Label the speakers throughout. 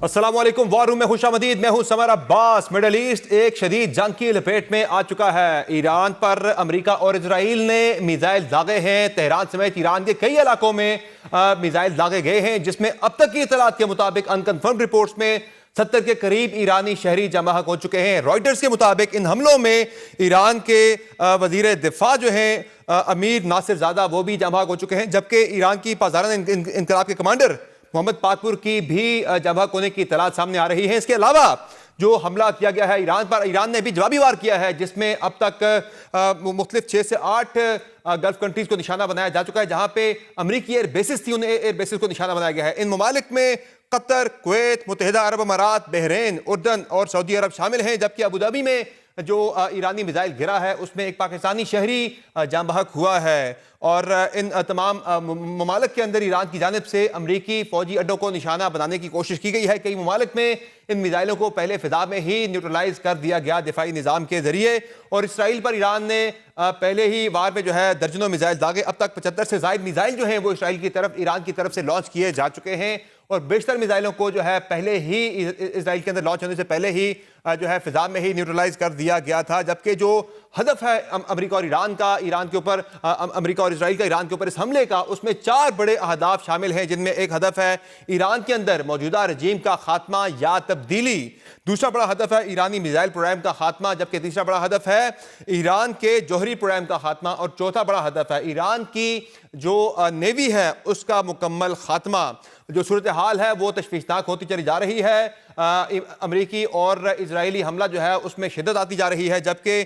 Speaker 1: السلام علیکم، وار روم میں خوش آمدید۔ میں ہوں سمر عباس۔ مڈل ایسٹ ایک شدید جنگ کی لپیٹ میں آ چکا ہے۔ ایران پر امریکہ اور اسرائیل نے میزائل داغے ہیں۔ تہران سمیت ایران کے کئی علاقوں میں میزائل داغے گئے ہیں، جس میں اب تک کی اطلاعات کے مطابق انکنفرمڈ رپورٹس میں 70 کے قریب ایرانی شہری جمع ہو چکے ہیں۔ رائٹرز کے مطابق ان حملوں میں ایران کے وزیر دفاع جو ہیں امیر ناصر زادہ، وہ بھی جمع ہو چکے ہیں، جبکہ ایران کی پاسداران انقلاب کے کمانڈر محمد باقر کی بھی جمع ہونے کی اطلاعات سامنے آ رہی ہیں۔ اس کے علاوہ جو حملہ کیا گیا ہے ایران پر، ایران نے بھی جوابی وار کیا ہے، جس میں اب تک مختلف 6 سے 8 گلف کنٹریز کو نشانہ بنایا جا چکا ہے، جہاں پہ امریکی ایئر بیسز تھی، ان ایئر بیسز کو نشانہ بنایا گیا ہے۔ ان ممالک میں قطر، کویت، متحدہ عرب امارات، بحرین، اردن اور سعودی عرب شامل ہیں، جبکہ ابوظہبی میں جو ایرانی میزائل گرا ہے اس میں ایک پاکستانی شہری جاں بحق ہوا ہے۔ اور ان تمام ممالک کے اندر ایران کی جانب سے امریکی فوجی اڈوں کو نشانہ بنانے کی کوشش کی گئی ہے۔ کئی ممالک میں ان میزائلوں کو پہلے فضا میں ہی نیوٹرلائز کر دیا گیا دفاعی نظام کے ذریعے، اور اسرائیل پر ایران نے پہلے ہی وار میں جو ہے درجنوں میزائل داغے۔ اب تک 75 سے زائد میزائل جو ہیں وہ ایران کی طرف سے لانچ کیے جا چکے ہیں، اور بیشتر میزائلوں کو جو ہے پہلے ہی اسرائیل کے اندر لانچ ہونے سے پہلے ہی جو ہے فضا میں ہی نیوٹرلائز کر دیا گیا تھا۔ جبکہ جو ہدف ہے امریکہ اور ایران کا، امریکہ اور اسرائیل کا ایران کے اوپر اس حملے کا، اس میں 4 بڑے اہداف شامل ہیں، جن میں ایک ہدف ہے ایران کے اندر موجودہ رجیم کا خاتمہ یا تبدیلی، دوسرا بڑا ہدف ہے ایرانی میزائل پروگرام کا خاتمہ، جبکہ تیسرا بڑا ہدف ہے ایران کے جوہری پروگرام کا خاتمہ، اور چوتھا بڑا ہدف ہے ایران کی جو نیوی ہے اس کا مکمل خاتمہ۔ جو صورتحال ہے وہ تشویشناک ہوتی چلی جا رہی ہے۔ امریکی اور اسرائیلی حملہ جو ہے اس میں شدت آتی جا رہی ہے، جبکہ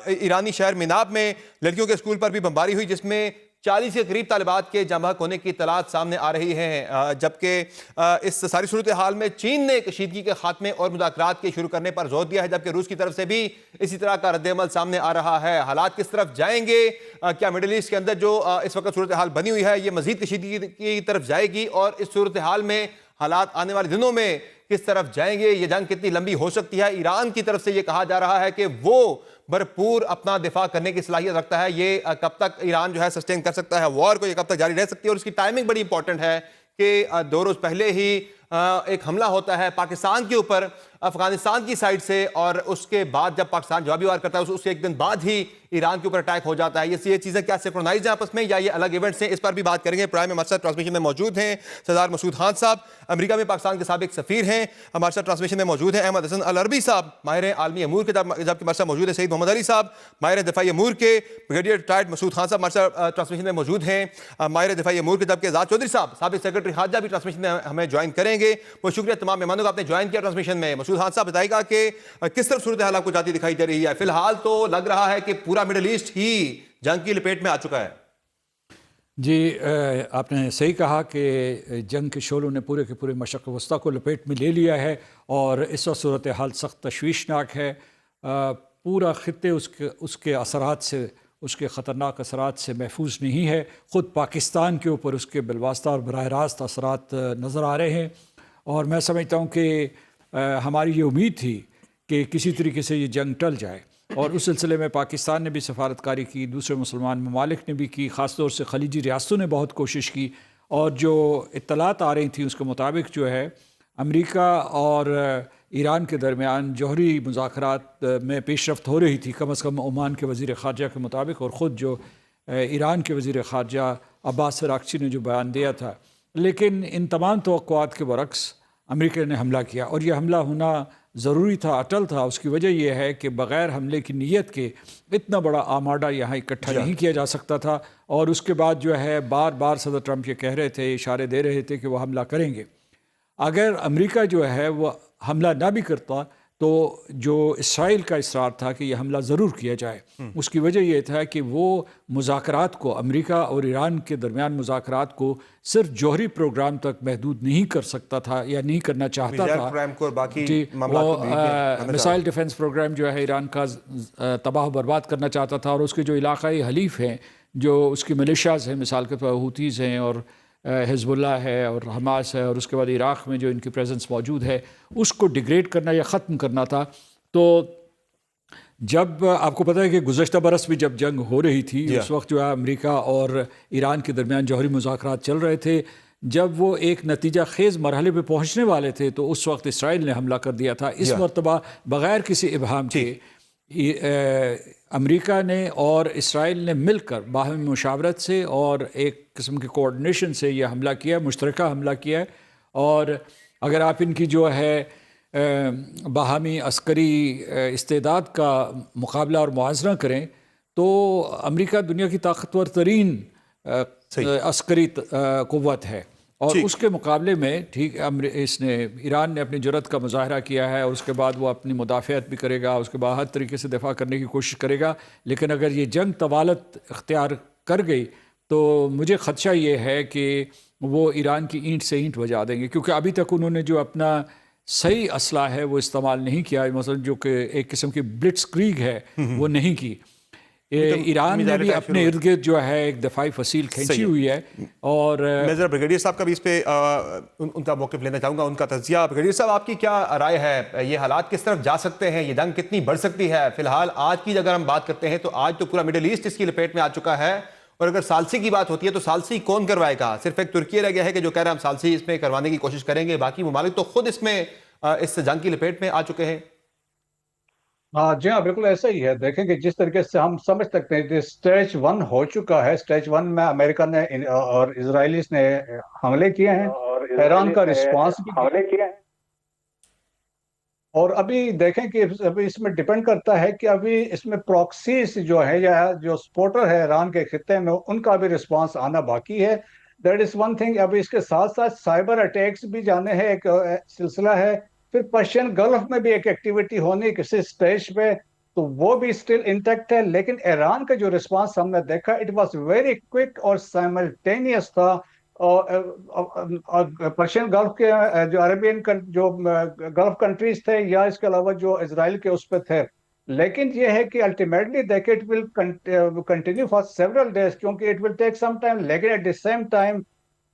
Speaker 1: ایرانی شہر مناب میں لڑکیوں کے اسکول پر بھی بمباری ہوئی، جس میں 40 کے قریب طالبات کے جمع ہونے کی اطلاعات سامنے آ رہی ہیں۔ جبکہ اس ساری صورتحال میں چین نے کشیدگی کے خاتمے اور مذاکرات کے شروع کرنے پر زور دیا ہے، جبکہ روس کی طرف سے بھی اسی طرح کا رد عمل سامنے آ رہا ہے۔ حالات کس طرف جائیں گے؟ کیا مڈل ایسٹ کے اندر جو اس وقت صورتحال بنی ہوئی ہے یہ مزید کشیدگی کی طرف جائے گی، اور اس صورتحال میں حالات آنے والے دنوں میں کس طرف جائیں گے؟ یہ جنگ کتنی لمبی ہو سکتی ہے؟ ایران کی طرف سے یہ کہا جا رہا ہے کہ وہ بھرپور اپنا دفاع کرنے کی صلاحیت رکھتا ہے۔ یہ کب تک ایران جو ہے سسٹین کر سکتا ہے وار کو، یہ کب تک جاری رہ سکتی ہے، اور اس کی ٹائمنگ بڑی امپورٹنٹ ہے کہ 2 روز پہلے ہی ایک حملہ ہوتا ہے پاکستان کے اوپر افغانستان کی سائڈ سے، اور اس کے بعد جب پاکستان جوابی وار کرتا ہے اس سے ایک دن بعد ہی ایران کے اوپر اٹیک ہو جاتا ہے۔ یہ چیزیں کیا سنکرونائز ہیں آپس میں، یا یہ الگ ایونٹس ہیں؟ اس پر بھی بات کریں گے۔ پرائم میں ہمارے ساتھ ٹرانسمیشن میں موجود ہیں سردار مسعود خان صاحب، امریکہ میں پاکستان کے سابق سفیر ہیں، ہمارے ساتھ ٹرانسمیشن میں موجود ہیں احمد حسن العربی صاحب، ماہر عالمی امور کے، جبکہ ہمارے ساتھ موجود ہے سعید محمد علی صاحب، ماہر دفاعی امور کے، بریگیڈیئر ریٹائرڈ مسعود خان صاحب ہمارے ساتھ ٹرانسمیشن میں موجود ہیں، ماہر دفاعی امور کے، جبکہ اعزاز چودھری صاحب سابق سیکرٹری خارجہ بھی ٹرانسمیشن میں ہمیں جوائن کریں گے۔ بہت شکریہ تمام مہمانوں کا، آپ نے جوائن کیا ٹرانسمیشن میں۔ مسعود خان صاحب بتائے گا کہ کس طرح صورتحال آپ کو جاتی دکھائی دے رہی ہے؟ فی الحال تو لگ رہا ہے کہ پورا مڈل ایسٹ ہی جنگ کی لپیٹ میں آ چکا ہے۔
Speaker 2: جی آپ نے صحیح کہا کہ جنگ کے شعلوں نے پورے کے پورے مشرق وسطیٰ کو لپیٹ میں لے لیا ہے، اور اس وقت صورتحال سخت تشویشناک ہے۔ پورا خطے اس کے اثرات سے، اس کے خطرناک اثرات سے محفوظ نہیں ہے۔ خود پاکستان کے اوپر اس کے بالواسطہ اور براہ راست اثرات نظر آ رہے ہیں، اور میں سمجھتا ہوں کہ ہماری یہ امید تھی کہ کسی طریقے سے یہ جنگ ٹل جائے، اور اس سلسلے میں پاکستان نے بھی سفارتکاری کی، دوسرے مسلمان ممالک نے بھی کی، خاص طور سے خلیجی ریاستوں نے بہت کوشش کی، اور جو اطلاعات آ رہی تھیں اس کے مطابق جو ہے امریکہ اور ایران کے درمیان جوہری مذاکرات میں پیش رفت ہو رہی تھی، کم از کم عمان کے وزیر خارجہ کے مطابق، اور خود جو ایران کے وزیر خارجہ عباس اراغچی نے جو بیان دیا تھا۔ لیکن ان تمام توقعات کے برعکس امریکہ نے حملہ کیا، اور یہ حملہ ہونا ضروری تھا، اٹل تھا۔ اس کی وجہ یہ ہے کہ بغیر حملے کی نیت کے اتنا بڑا آمادہ یہاں اکٹھا نہیں کیا جا سکتا تھا، اور اس کے بعد جو ہے بار بار صدر ٹرمپ یہ کہہ رہے تھے، اشارے دے رہے تھے کہ وہ حملہ کریں گے۔ اگر امریکہ جو ہے وہ حملہ نہ بھی کرتا تو جو اسرائیل کا اصرار تھا کہ یہ حملہ ضرور کیا جائے، اس کی وجہ یہ تھا کہ وہ مذاکرات کو، امریکہ اور ایران کے درمیان مذاکرات کو صرف جوہری پروگرام تک محدود نہیں کر سکتا تھا یا نہیں کرنا چاہتا تھا۔ میزائل ڈیفنس پروگرام جو ہے ایران کا تباہ و برباد کرنا چاہتا تھا، اور اس کے جو علاقائی حلیف ہیں، جو اس کی ملیشیاز ہیں، مثال کے طور پر ہوتیز ہیں اور حزب اللہ ہے اور حماس ہے، اور اس کے بعد عراق میں جو ان کی پریزنس موجود ہے، اس کو ڈیگریڈ کرنا یا ختم کرنا تھا۔ تو جب آپ کو پتہ ہے کہ گزشتہ برس بھی جب جنگ ہو رہی تھی، اس وقت جو ہے امریکہ اور ایران کے درمیان جوہری مذاکرات چل رہے تھے، جب وہ ایک نتیجہ خیز مرحلے پہ پہنچنے والے تھے تو اس وقت اسرائیل نے حملہ کر دیا تھا. اس مرتبہ بغیر کسی ابہام کے امریکا نے اور اسرائیل نے مل کر باہمی مشاورت سے اور ایک قسم کی کوآرڈینیشن سے یہ حملہ کیا ہے, مشترکہ حملہ کیا ہے. اور اگر آپ ان کی جو ہے باہمی عسکری استعداد کا مقابلہ اور موازنہ کریں تو امریکہ دنیا کی طاقتور ترین عسکری قوت ہے, اور اس کے مقابلے میں ایران نے اپنی جرأت کا مظاہرہ کیا ہے, اور اس کے بعد وہ اپنی مدافعت بھی کرے گا, اس کے بعد ہر طریقے سے دفاع کرنے کی کوشش کرے گا. لیکن اگر یہ جنگ طوالت اختیار کر گئی تو مجھے خدشہ یہ ہے کہ وہ ایران کی اینٹ سے اینٹ بجا دیں گے, کیونکہ ابھی تک انہوں نے جو اپنا صحیح اسلحہ ہے وہ استعمال نہیں کیا, مثلا جو کہ ایک قسم کی بلٹس کریگ ہے وہ نہیں کی. ایران نے بھی اپنے ارد گرد جو ہے ایک دفاعی فصیل کھینچی ہوئی ہے. اور
Speaker 1: میں ذرا بریگیڈیئر صاحب کا بھی اس پہ ان کا موقف لینا چاہوں گا, ان کا تجزیہ. بریگیڈیئر صاحب, آپ کی کیا رائے ہے, یہ حالات کس طرف جا سکتے ہیں, یہ جنگ کتنی بڑھ سکتی ہے؟ فی الحال آج کی اگر ہم بات کرتے ہیں تو آج تو پورا مڈل ایسٹ اس کی لپیٹ میں آ چکا ہے, اور اگر ثالثی کی بات ہوتی ہے تو ثالثی کون کروائے گا؟ صرف ایک ترکی رہ گیا ہے کہ جو کہہ رہے ہیں ہم ثالثی اس میں کروانے کی کوشش کریں گے, باقی ممالک تو خود اس میں اس جنگ کی لپیٹ میں آ چکے ہیں.
Speaker 3: جی ہاں, بالکل ایسا ہی ہے. دیکھیں کہ جس طریقے سے ہم سمجھ سکتے ہیں کہ سٹیج 1 ہو چکا ہے. سٹیج 1 میں امریکہ نے اور اسرائیلیز نے حملے کیے ہیں, ایران کا رسپانس بھی حملے کیے ہیں. اور ابھی دیکھیں کہ ابھی اس میں ڈیپینڈ کرتا ہے کہ ابھی اس میں پراکسیز جو ہے یا جو سپورٹر ہے ایران کے خطے میں, ان کا بھی رسپانس آنا باقی ہے. That is one thing. ابھی اس کے ساتھ ساتھ سائبر اٹیکس بھی جانے ہیں, ایک سلسلہ ہے. پھر پرشین گلف میں بھی ایک ایکٹیویٹی ہونی کسی سٹیج پہ, تو وہ بھی اسٹل انٹیکٹ ہے. لیکن ایران کا جو رسپانس ہم نے دیکھا, اٹ واز ویری کوئک اور سائملٹینیس تھا. پرشین گلف کے جو عربین جو گلف کنٹریز تھے یا اس کے علاوہ جو اسرائیل کے اس پہ تھے. لیکن یہ ہے کہ الٹیمیٹلی دیکھ it will continue for several days, کیونکہ it will take some time. لیکن at the same time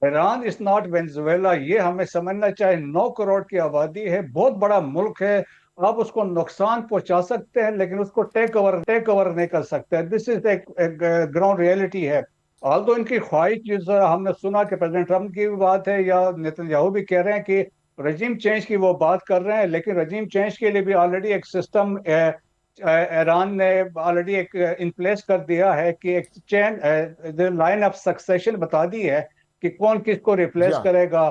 Speaker 3: Iran is not Venezuela. یہ ہمیں سمجھنا چاہے 9 کروڑ کی آبادی ہے, بہت بڑا ملک ہے. آپ اس کو نقصان پہنچا سکتے ہیں لیکن اس کو ٹیک اوور نہیں کر سکتے. دس از ایک گراؤنڈ ریئلٹی ہے. آلدو ان کی خواہش, جس ہم نے سنا کہ پریزیڈنٹ ٹرمپ کی بھی بات ہے یا نیتنیاہو بھی کہہ رہے ہیں کہ رجیم چینج کی وہ بات کر رہے ہیں, لیکن رجیم چینج کے لیے بھی آلریڈی ایک سسٹم ایران نے آلریڈی ایک ان پلیس کر دیا ہے کہ ایک چین لائن آف سکسیشن بتا دی ہے کہ کون کس کو ریپلیس کرے گا.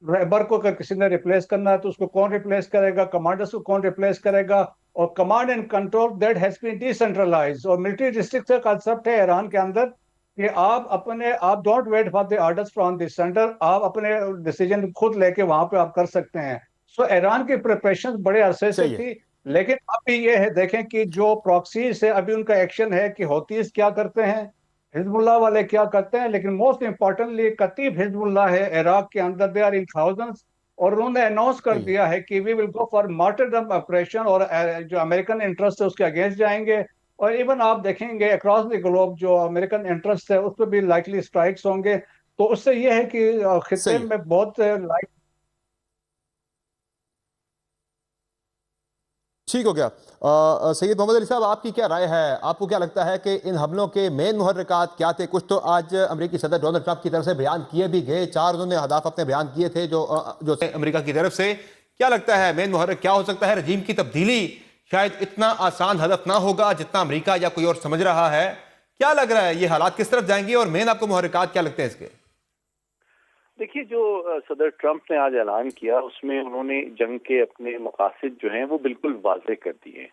Speaker 3: رہبر کو اگر کسی نے ریپلیس کرنا ہے تو اس کو کون ریپلیس کرے گا, کمانڈرز کو کون ریپلیس کرے گا, اور command and control that has been decentralise. اور ملٹری ڈسٹرکٹ کا کنسپٹ ہے ایران کے اندر کہ آپ don't wait for the orders from the centre, آپ اپنے ڈیسیجن خود لے کے وہاں پہ آپ کر سکتے ہیں. سو ایران کی پریپریشن بڑے عرصے سے تھی. لیکن ابھی یہ ہے, دیکھیں کہ جو پراکسیز ہے ابھی ان کا ایکشن ہے کہ ہوتیز کیا کرتے ہیں, حزب اللہ والے کیا کرتے ہیں. لیکن موسٹ امپورٹنٹلی کتیب حزب اللہ ہے عراق کے اندر, دے آر ان تھاؤزنڈز, اور انہوں نے اناؤنس کر دیا ہے کہ وی ول گو فار مارٹرڈم آپریشن, اور جو امریکن انٹرسٹ ہے اس کے اگینسٹ جائیں گے. اور ایون آپ دیکھیں گے اکراس دی گلوب جو امریکن انٹرسٹ ہے اس پہ بھی لائکلی اسٹرائکس ہوں گے. تو اس سے یہ ہے کہ خطے میں بہت
Speaker 1: ٹھیک ہو گیا. سید محمد علی صاحب, آپ کی کیا رائے ہے؟ آپ کو کیا لگتا ہے کہ ان حملوں کے مین محرکات کیا تھے؟ کچھ تو آج امریکی صدر ڈونلڈ ٹرمپ کی طرف سے بیان کیے بھی گئے, 4 انہوں نے اہداف اپنے بیان کیے تھے جو امریکہ کی طرف سے. کیا لگتا ہے مین محرک کیا ہو سکتا ہے؟ رجیم کی تبدیلی شاید اتنا آسان ہدف نہ ہوگا جتنا امریکہ یا کوئی اور سمجھ رہا ہے. کیا لگ رہا ہے یہ حالات کس طرف جائیں گے, اور مین آپ کو محرکات کیا لگتے ہیں اس کے؟
Speaker 4: دیکھیے, جو صدر ٹرمپ نے آج اعلان کیا اس میں انہوں نے جنگ کے اپنے مقاصد جو ہیں وہ بالکل واضح کر دیے ہیں,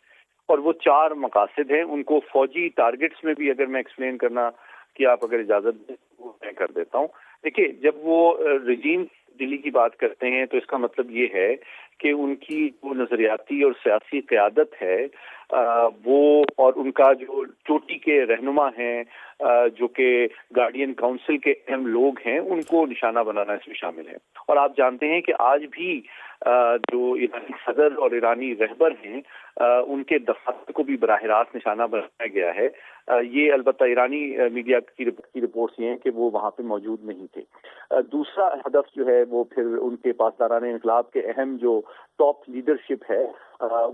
Speaker 4: اور وہ 4 مقاصد ہیں. ان کو فوجی ٹارگٹس میں بھی اگر میں ایکسپلین کرنا کہ آپ اگر اجازت دیں وہ میں کر دیتا ہوں. دیکھیے, جب وہ رجیم تبدیلی کی بات کرتے ہیں تو اس کا مطلب یہ ہے کہ ان کی جو نظریاتی اور سیاسی قیادت ہے وہ, اور ان کا جو چوٹی کے رہنما ہیں جو کہ گارڈین کاؤنسل کے اہم لوگ ہیں, ان کو نشانہ بنانا اس میں شامل ہے. اور آپ جانتے ہیں کہ آج بھی جو ایرانی صدر اور ایرانی رہبر ہیں ان کے دفاتر کو بھی براہ راست نشانہ بنایا گیا ہے. یہ البتہ ایرانی میڈیا کی رپورٹس یہ ہیں کہ وہ وہاں پہ موجود نہیں تھے. دوسرا ہدف جو ہے وہ پھر ان کے پاسداران انقلاب کے اہم جو ٹاپ لیڈرشپ ہے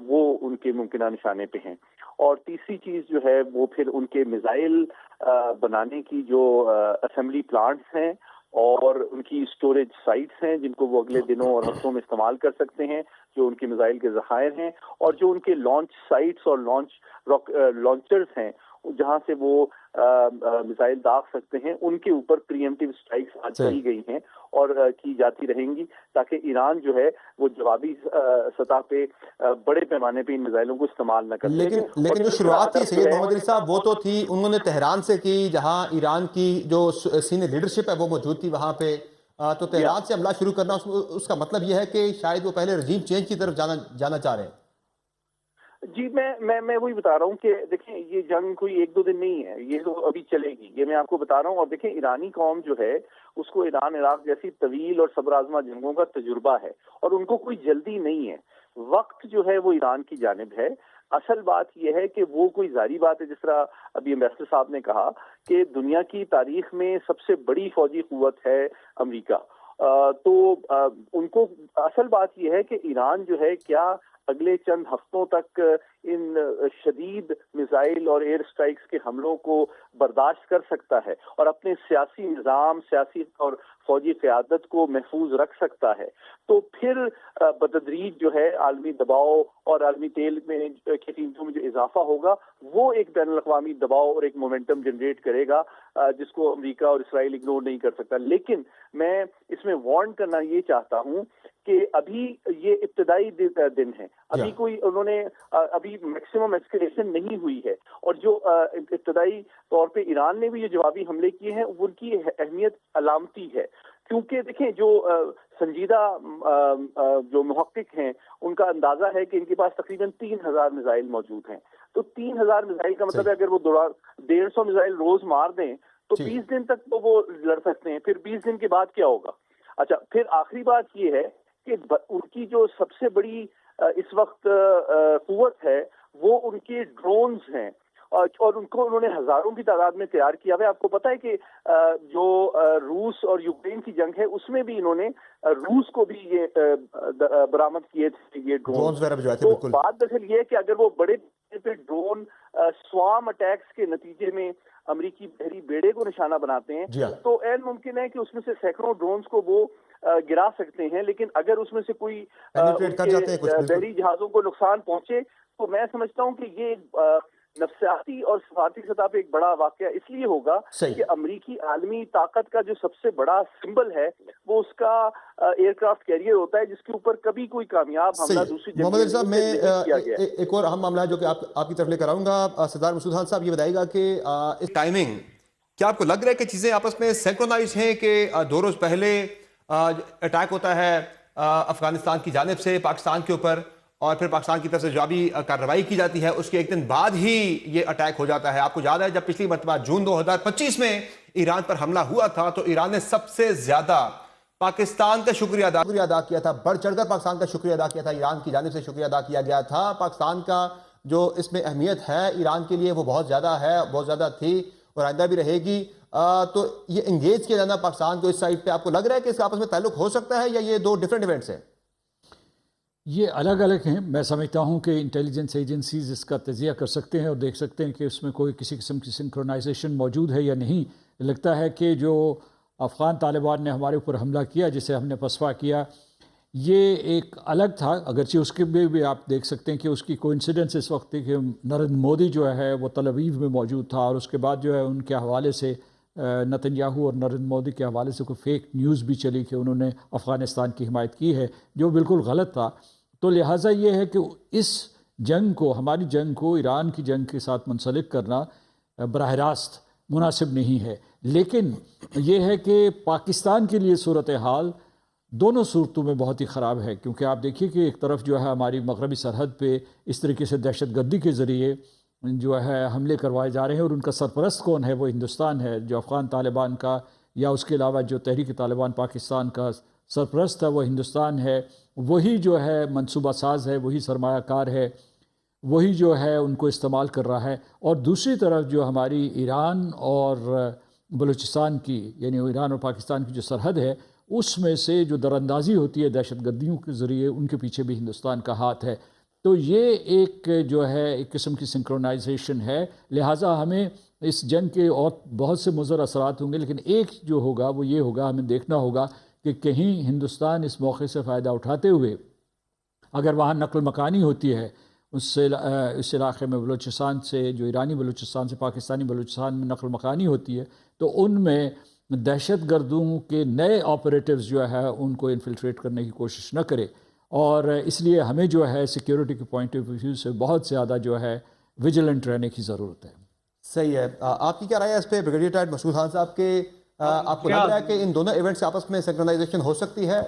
Speaker 4: وہ ان کے ممکنہ نشانے پہ ہیں. اور تیسری چیز جو ہے وہ پھر ان کے میزائل بنانے کی جو اسمبلی پلانٹس ہیں اور ان کی اسٹوریج سائٹس ہیں جن کو وہ اگلے دنوں اور ہفتوں میں استعمال کر سکتے ہیں، جو ان کے میزائل کے ذخائر ہیں، اور جو ان کے لانچ سائٹس اور لانچرز ہیں جہاں سے وہ میزائل داغ سکتے ہیں، ان کے اوپر پری ایمپٹیو اسٹرائکس آج کی گئی ہیں اور کی جاتی رہیں گی، تاکہ ایران جو ہے وہ جوابی سطح پہ بڑے پیمانے پہ ان میزائلوں کو استعمال نہ کر سکے۔
Speaker 1: لیکن جو شروعات تھی سید محمد علی صاحب وہ تو تھی انہوں نے تہران سے کی، جہاں ایران کی جو سینئر لیڈرشپ ہے وہ موجود تھی وہاں پہ، تو تہران سے حملہ شروع کرنا اس کا مطلب یہ ہے کہ شاید وہ پہلے رجیم چینج کی طرف جانا چاہ رہے ہیں۔
Speaker 4: جی میں وہی بتا رہا ہوں کہ دیکھیں یہ جنگ کوئی ایک دو دن نہیں ہے، یہ تو ابھی چلے گی، یہ میں آپ کو بتا رہا ہوں۔ اور دیکھیں ایرانی قوم جو ہے اس کو ایران عراق جیسی طویل اور صبر آزما جنگوں کا تجربہ ہے، اور ان کو کوئی جلدی نہیں ہے، وقت جو ہے وہ ایران کی جانب ہے۔ اصل بات یہ ہے کہ وہ کوئی ظاہری بات ہے، جس طرح ابھی ایمبیسڈر صاحب نے کہا کہ دنیا کی تاریخ میں سب سے بڑی فوجی قوت ہے امریکہ، تو ان کو اصل بات یہ ہے کہ ایران جو ہے کیا اگلے چند ہفتوں تک ان شدید میزائل اور ایئر سٹرائکس کے حملوں کو برداشت کر سکتا ہے اور اپنے سیاسی نظام، سیاسی اور فوجی قیادت کو محفوظ رکھ سکتا ہے، تو پھر بتدریج جو ہے عالمی دباؤ اور عالمی تیل میں کی قیمتوں میں جو اضافہ ہوگا وہ ایک بین الاقوامی دباؤ اور ایک مومنٹم جنریٹ کرے گا جس کو امریکہ اور اسرائیل اگنور نہیں کر سکتا۔ لیکن میں اس میں وارن کرنا یہ چاہتا ہوں کہ ابھی یہ ابتدائی دن ہے، ابھی کوئی انہوں نے ابھی میکسیمم ایسکیلیشن نہیں ہوئی ہے، اور جو ابتدائی طور پہ ایران نے بھی یہ جوابی حملے کیے ہیں ان کی اہمیت علامتی ہے، کیونکہ دیکھیں جو سنجیدہ جو محقق ہیں ان کا اندازہ ہے کہ ان کے پاس تقریباً 3000 میزائل موجود ہیں، تو 3000 میزائل کا مطلب ہے اگر وہ 150 میزائل روز مار دیں تو 20 دن تک تو وہ لڑ سکتے ہیں، پھر 20 دن کے بعد کیا ہوگا؟ اچھا، پھر آخری بات یہ ہے کہ ان کی جو سب سے بڑی اس وقت قوت ہے وہ ان کے ڈرونز ہیں، اور ان کو انہوں نے ہزاروں کی تعداد میں تیار کیا ہوا ہے۔ آپ کو پتہ ہے کہ جو روس اور یوکرین کی جنگ ہے اس میں بھی انہوں نے روس کو بھی یہ برآمد کیے تھے یہ ڈرونز۔ تو بات دراصل یہ ہے کہ اگر وہ بڑے پہ ڈرون سوام اٹیکس کے نتیجے میں امریکی بحری بیڑے کو نشانہ بناتے ہیں تو عین ممکن ہے کہ اس میں سے سینکڑوں ڈرونز کو وہ گرا سکتے ہیں، لیکن اگر اس میں سے کوئی بحری جہازوں کو نقصان پہنچے تو میں سمجھتا ہوں کہ یہ نفسیاتی اور سفارتی سطح پہ ایک بڑا واقعہ اس لیے ہوگا کہ امریکی عالمی طاقت کا جو سب سے بڑا سمبل ہے وہ اس کا ایئر کرافٹ کیریئر ہوتا ہے، جس کے اوپر کبھی کوئی کامیاب حملہ دوسری جنگ
Speaker 1: محمد علی صاحب میں ایک اور اہم معاملہ ہے جو کہ آپ کی طرف لے کر آؤں گا۔ سردار مسعود خان صاحب یہ بتائیے گا کہ اس ٹائمنگ کیا آپ کو لگ رہا ہے کہ چیزیں آپس میں سینکرونائز ہیں کہ 2 روز پہلے اٹیک ہوتا ہے افغانستان کی جانب سے پاکستان کے اوپر اور پھر پاکستان کی طرف سے جوابی کارروائی کی جاتی ہے، اس کے ایک دن بعد ہی یہ اٹیک ہو جاتا ہے؟ آپ کو یاد ہے جب پچھلی مرتبہ جون 2025 میں ایران پر حملہ ہوا تھا تو ایران نے سب سے زیادہ پاکستان کا شکریہ ادا کیا تھا، بڑھ چڑھ کر پاکستان کا شکریہ ادا کیا تھا، ایران کی جانب سے شکریہ ادا کیا گیا تھا۔ پاکستان کا جو اس میں اہمیت ہے ایران کے لیے وہ بہت زیادہ ہے، بہت زیادہ تھی اور آئندہ بھی رہے گی، تو یہ انگیج کیا جانا پاکستان کو اس سائٹ پہ، آپ کو لگ رہا ہے کہ اس کا آپس میں تعلق ہو سکتا ہے یا یہ 2 ڈیفرنٹ ایونٹس ہیں؟
Speaker 2: یہ الگ الگ ہیں۔ میں سمجھتا ہوں کہ انٹیلیجنس ایجنسیز اس کا تجزیہ کر سکتے ہیں اور دیکھ سکتے ہیں کہ اس میں کوئی کسی قسم کی سنکرونائزیشن موجود ہے یا نہیں۔ لگتا ہے کہ جو افغان طالبان نے ہمارے اوپر حملہ کیا جسے ہم نے پسپا کیا، یہ ایک الگ تھا، اگرچہ اس کے بھی آپ دیکھ سکتے ہیں کہ اس کی کوئنسیڈنس اس وقت تھی کہ نریندر مودی جو ہے وہ تل ابیب میں موجود تھا، اور اس کے بعد جو ہے ان کے حوالے سے نتنیاہو اور نریندر مودی کے حوالے سے کوئی فیک نیوز بھی چلی کہ انہوں نے افغانستان کی حمایت کی ہے، جو بالکل غلط تھا۔ تو لہٰذا یہ ہے کہ اس جنگ کو، ہماری جنگ کو ایران کی جنگ کے ساتھ منسلک کرنا براہ راست مناسب نہیں ہے، لیکن یہ ہے کہ پاکستان کے لیے صورتحال دونوں صورتوں میں بہت ہی خراب ہے، کیونکہ آپ دیکھیے کہ ایک طرف جو ہے ہماری مغربی سرحد پہ اس طریقے سے دہشت گردی کے ذریعے جو ہے حملے کروائے جا رہے ہیں، اور ان کا سرپرست کون ہے؟ وہ ہندوستان ہے، جو افغان طالبان کا یا اس کے علاوہ جو تحریک طالبان پاکستان کا سرپرست ہے وہ ہندوستان ہے، وہی جو ہے منصوبہ ساز ہے، وہی سرمایہ کار ہے، وہی جو ہے ان کو استعمال کر رہا ہے۔ اور دوسری طرف جو ہماری ایران اور بلوچستان کی، یعنی ایران اور پاکستان کی جو سرحد ہے، اس میں سے جو دراندازی ہوتی ہے دہشت گردیوں کے ذریعے، ان کے پیچھے بھی ہندوستان کا ہاتھ ہے۔ تو یہ ایک جو ہے ایک قسم کی سنکرونائزیشن ہے. لہٰذا ہمیں اس جنگ کے اور بہت سے مضر اثرات ہوں گے، لیکن ایک جو ہوگا وہ یہ ہوگا، ہمیں دیکھنا ہوگا کہ کہیں ہندوستان اس موقع سے فائدہ اٹھاتے ہوئے اگر وہاں نقل مکانی ہوتی ہے اس علاقے میں بلوچستان سے، جو ایرانی بلوچستان سے پاکستانی بلوچستان میں نقل مکانی ہوتی ہے، تو ان میں دہشت گردوں کے نئے آپریٹیوز جو ہے ان کو انفلٹریٹ کرنے کی کوشش نہ کرے. اور اس لیے ہمیں جو ہے سیکیورٹی کے پوائنٹ آف ویو سے بہت زیادہ جو ہے ویجیلنٹ رہنے کی ضرورت ہے.
Speaker 1: صحیح ہے. آپ کی کیا رائے ہے اس پہ بریگیڈیئر ٹائر مسعود خان صاحب کے؟ آپ کو لگ رہا ہے کہ ان دونوں ایونٹس آپس میں سنکرونائزیشن ہو سکتی ہے؟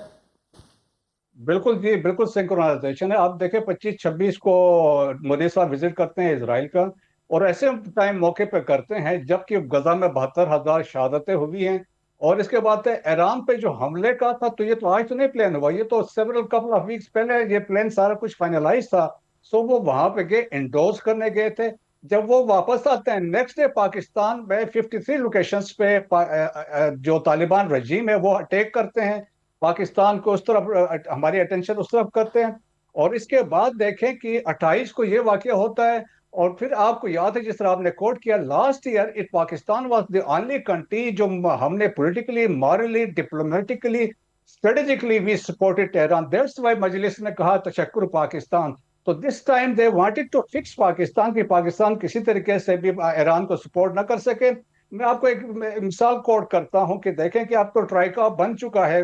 Speaker 3: بالکل جی، بالکل سنکرونائزیشن ہے. آپ دیکھیں 25-26 کو مودی صاحب وزٹ کرتے ہیں اسرائیل کا، اور ایسے ٹائم موقع پہ کرتے ہیں جب کہ غزہ میں 72,000 شہادتیں ہوئی ہیں. اور اس کے بعد ایران پہ جو حملے کا تھا، تو یہ تو آج تو نہیں پلان ہوا، یہ تو سیورل کپل آف ویکس پہلے یہ پلان سارا کچھ فائنلائز تھا. سو وہ وہاں پہ گئے، انڈورس کرنے گئے تھے. جب وہ واپس آتے ہیں نیکسٹ ڈے پاکستان میں 53 لوکیشنز پہ جو طالبان رجیم ہے وہ اٹیک کرتے ہیں. پاکستان کو اس طرف ہماری اٹینشن اس طرف کرتے ہیں. اور اس کے بعد دیکھیں کہ 28 کو یہ واقعہ ہوتا ہے. اور پھر آپ کو یاد ہے جس طرح آپ نے کوٹ کیا، last year Pakistan was the only country جو ہم نے politically, morally, diplomatically, strategically we supported Iran. That's why مجلس نے کہا تشکر پاکستان. تو this time they wanted to fix Pakistan کی پاکستان کسی طریقے سے بھی ایران کو سپورٹ نہ کر سکے. میں آپ کو ایک مثال کوٹ کرتا ہوں کہ دیکھیں کہ اب تو ٹرائیکا بن چکا ہے،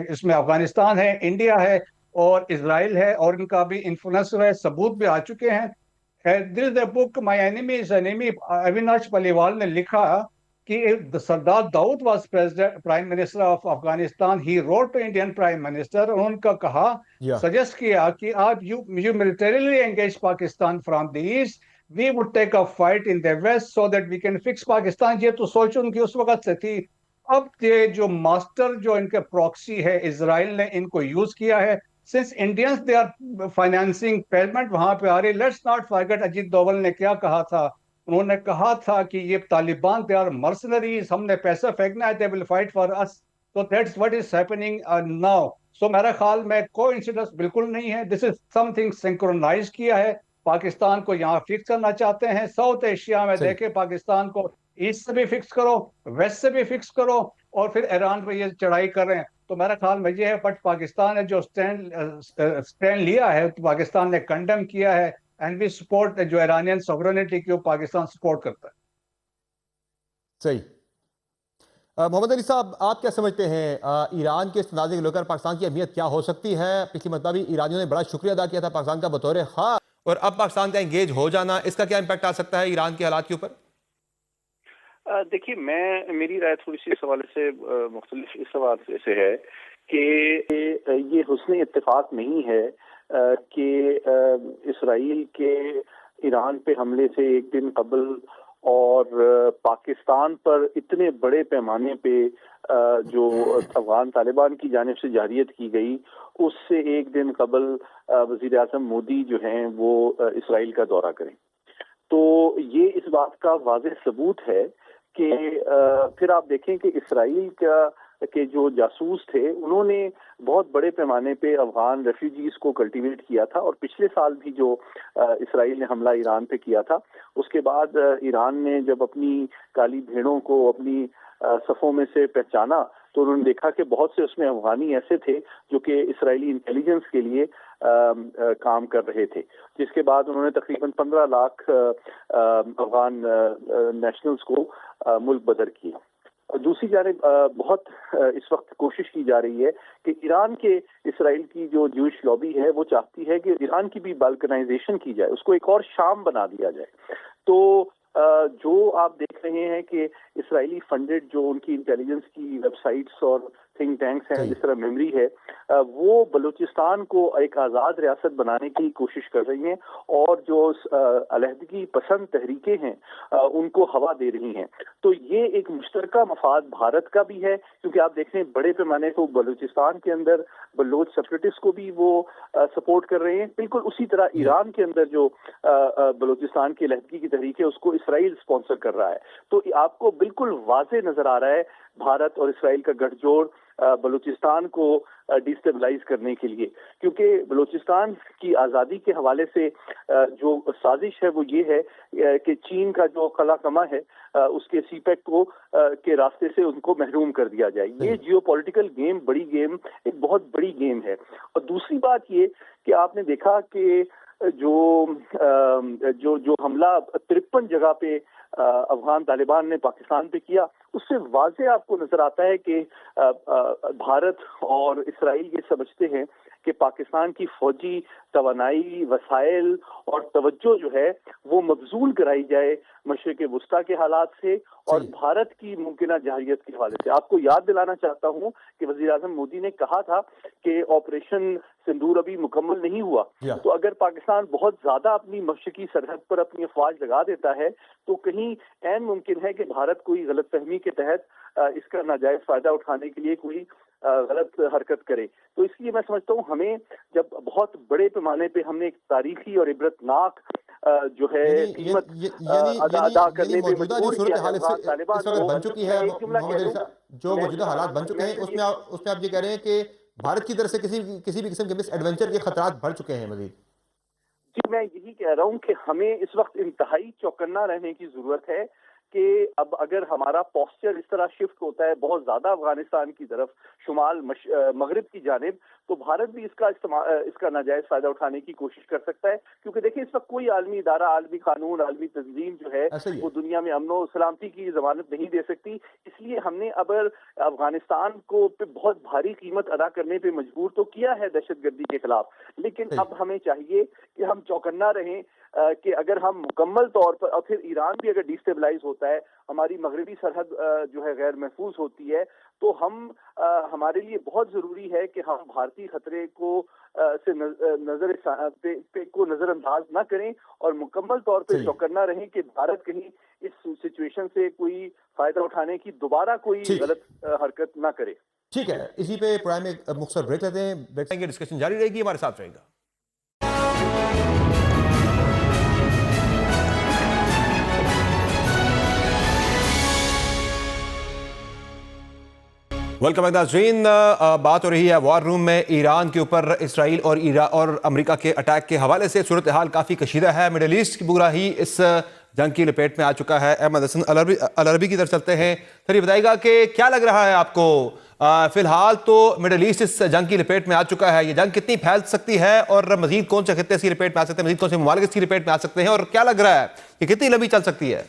Speaker 3: اس میں افغانستان ہے، انڈیا ہے اور اسرائیل ہے، اور ان کا بھی انفلوئنس ہے، ثبوت بھی آ چکے ہیں. This is a book my enemy is enemy, Avinash Paliwal نے لکھا کہ Sardar Daud was prime minister of Afghanistan. He wrote to Indian prime minister, ان کا کہا، سجیسٹ کیا کہ آپ you militarily engage Pakistan from the east, we would take a fight in the west so that we can fix Pakistan. یہ تو سوچ ان کی اس وقت سے تھی. اب یہ جو ماسٹر جو ان کے پروکسی ہے اسرائیل نے ان کو یوز کیا ہے. since Indians they are financing payment وہاں پہ آ رہی. Let's not forget Ajit Doval نے کیا کہا تھا. انہوں نے کہا تھا کہ یہ طالبان they are mercenaries، ہم نے پیسہ پھینکنا ہے، they will fight for us. So that's what is happening now. So میرا خیال میں کوئنسیڈنس بالکل نہیں ہے. this is something synchronized کیا ہے. پاکستان کو یہاں فکس کرنا چاہتے ہیں. ساؤتھ ایشیا میں دیکھیں پاکستان کو ایسٹ سے بھی فکس کرو، ویسٹ سے بھی فکس کرو، اور پھر ایران پہ یہ چڑھائی کر رہے ہیں. تو میرا خیال میں یہ ہے، بٹ پاکستان نے جو اسٹینڈ لیا ہے، تو پاکستان نے کنڈم کیا ہے، اینڈ وی سپورٹ جو ایرانین سوورنٹی کی پاکستان سپورٹ کرتا ہے.
Speaker 1: صحیح. محمد علی صاحب، آپ کیا سمجھتے ہیں ایران کے اس تنازع کو لے کر پاکستان کی اہمیت کیا ہو سکتی ہے؟ پچھلی مرتبہ بھی ایرانیوں نے بڑا شکریہ ادا کیا تھا پاکستان کا بطور خاص، اور اب پاکستان کا انگیج ہو جانا، اس کا کیا امپیکٹ آ سکتا ہے ایران کے حالات کے اوپر؟
Speaker 4: دیکھیے، میری رائے تھوڑی سی اس حوالے سے مختلف اس حوالے سے ہے کہ یہ حسن اتفاق نہیں ہے کہ اسرائیل کے ایران پہ حملے سے ایک دن قبل اور پاکستان پر اتنے بڑے پیمانے پہ جو افغان طالبان کی جانب سے جارحیت کی گئی، اس سے ایک دن قبل وزیر اعظم مودی جو ہیں وہ اسرائیل کا دورہ کریں. تو یہ اس بات کا واضح ثبوت ہے کہ پھر آپ دیکھیں کہ اسرائیل کے جو جاسوس تھے انہوں نے بہت بڑے پیمانے پہ افغان ریفیوجیز کو کلٹیویٹ کیا تھا. اور پچھلے سال بھی جو اسرائیل نے حملہ ایران پہ کیا تھا، اس کے بعد ایران نے جب اپنی کالی بھیڑوں کو اپنی صفوں میں سے پہچانا تو انہوں نے دیکھا کہ بہت سے اس میں افغانی ایسے تھے جو کہ اسرائیلی انٹیلیجنس کے لیے کام کر رہے تھے، جس کے بعد انہوں نے تقریباً 15 لاکھ افغان نیشنلز کو ملک بدر کیا. دوسری جانب بہت اس وقت کوشش کی جا رہی ہے کہ ایران کے اسرائیل کی جو جوش لابی ہے وہ چاہتی ہے کہ ایران کی بھی بالکنائزیشن کی جائے، اس کو ایک اور شام بنا دیا جائے. تو جو آپ دیکھ رہے ہیں کہ اسرائیلی فنڈڈ جو ان کی انٹیلیجنس کی ویب سائٹس اور تھنک ٹینکس ہیں، جس طرح میمری ہے، وہ بلوچستان کو ایک آزاد ریاست بنانے کی کوشش کر رہی ہیں، اور جو علیحدگی پسند تحریکیں ہیں ان کو ہوا دے رہی ہیں. تو یہ ایک مشترکہ مفاد بھارت کا بھی ہے، کیونکہ آپ دیکھ رہے ہیں بڑے پیمانے کو بلوچستان کے اندر بلوچ سیپریٹسٹ کو بھی وہ سپورٹ کر رہے ہیں. بالکل اسی طرح ایران کے اندر جو بلوچستان کی علیحدگی کی تحریک ہے اس کو اسرائیل اسپانسر کر رہا ہے. تو آپ کو بالکل واضح نظر آ رہا ہے بھارت اور اسرائیل کا گٹھ جوڑ بلوچستان کو ڈیسٹیبلائز کرنے کے لیے، کیونکہ بلوچستان کی آزادی کے حوالے سے جو سازش ہے وہ یہ ہے کہ چین کا جو قلع کما ہے اس کے سی پیک کو کے راستے سے ان کو محروم کر دیا جائے. یہ جیو پولیٹیکل گیم، بڑی گیم، ایک بہت بڑی گیم ہے. اور دوسری بات یہ کہ آپ نے دیکھا کہ جو حملہ 53 جگہ پہ افغان طالبان نے پاکستان پہ کیا، اس سے واضح آپ کو نظر آتا ہے کہ بھارت اور اسرائیل یہ سمجھتے ہیں کہ پاکستان کی فوجی توانائی، وسائل اور توجہ جو ہے وہ مبذول کرائی جائے مشرق وسطیٰ کے حالات سے اور بھارت کی ممکنہ جارحیت کے حوالے سے. آپ کو یاد دلانا چاہتا ہوں کہ وزیر اعظم مودی نے کہا تھا کہ آپریشن سندور ابھی مکمل نہیں ہوا، تو اگر پاکستان بہت زیادہ اپنی مشرقی سرحد پر اپنی افواج لگا دیتا ہے تو کہیں عین ممکن ہے کہ بھارت کوئی غلط فہمی کے تحت اس کا ناجائز فائدہ اٹھانے کے لیے کوئی غلط حرکت کرے. تو اس لیے میں سمجھتا ہوں ہمیں جب بہت بڑے پیمانے پہ ہم نے ایک تاریخی اور عبرتناک جو ہے قیمت ادا کرنے پہ مجبور کیا ہے طالبان کو،
Speaker 1: بن چکی ہے جو موجودہ حالات بن چکے ہیں اس میں آپ یہ کہہ رہے ہیں کہ بھارت کی طرف سے کسی بھی قسم کے مس ایڈونچر کے خطرات بڑھ چکے ہیں مزید.
Speaker 4: جی میں یہی کہہ رہا ہوں کہ ہمیں اس وقت انتہائی چوکنا رہنے کی ضرورت ہے کہ اب اگر ہمارا پوسچر اس طرح شفٹ ہوتا ہے بہت زیادہ افغانستان کی طرف، شمال مغرب کی جانب، تو بھارت بھی اس کا ناجائز فائدہ اٹھانے کی کوشش کر سکتا ہے. کیونکہ دیکھیں اس وقت کوئی عالمی ادارہ، عالمی قانون، عالمی تنظیم جو ہے وہ دنیا میں امن و سلامتی کی ضمانت نہیں دے سکتی. اس لیے ہم نے اب افغانستان کو بہت بھاری قیمت ادا کرنے پہ مجبور تو کیا ہے دہشت گردی کے خلاف، لیکن اب ہمیں چاہیے کہ ہم چوکنا رہیں کہ اگر ہم مکمل طور پر، اور پھر ایران بھی اگر ڈیسٹیبلائز ہوتا ہے، ہماری مغربی سرحد جو ہے غیر محفوظ ہوتی ہے، تو ہمارے لیے بہت ضروری ہے کہ ہم بھارتی خطرے کو نظر انداز نہ کریں اور مکمل طور پہ چوکنا رہیں کہ بھارت کہیں اس سچویشن سے کوئی فائدہ اٹھانے کی دوبارہ کوئی غلط حرکت نہ کرے.
Speaker 1: ٹھیک ہے، اسی پہ پرائم میں مختصر بریک لیتے ہیں. بریک کے ڈسکشن جاری رہے گی، ہمارے ساتھ رہے گا. ویلکم بیک ناظرین. بات ہو رہی ہے وار روم میں ایران کے اوپر اسرائیل اور امریکہ کے اٹیک کے حوالے سے. صورتحال کافی کشیدہ ہے، مڈل ایسٹ کی پورا ہی اس جنگ کی لپیٹ میں آ چکا ہے. احمد حسن العربی کی طرف چلتے ہیں. سر یہ بتائیے گا کہ کیا لگ رہا ہے آپ کو؟ فی الحال تو مڈل ایسٹ اس جنگ کی لپیٹ میں آ چکا ہے، یہ جنگ کتنی پھیل سکتی ہے اور مزید کون سے خطے اس کی لپیٹ میں آ سکتے ہیں، مزید کون سے ممالک اس کی لپیٹ میں آ سکتے ہیں، اور کیا لگ رہا ہے کہ کتنی لمبی چل سکتی ہے؟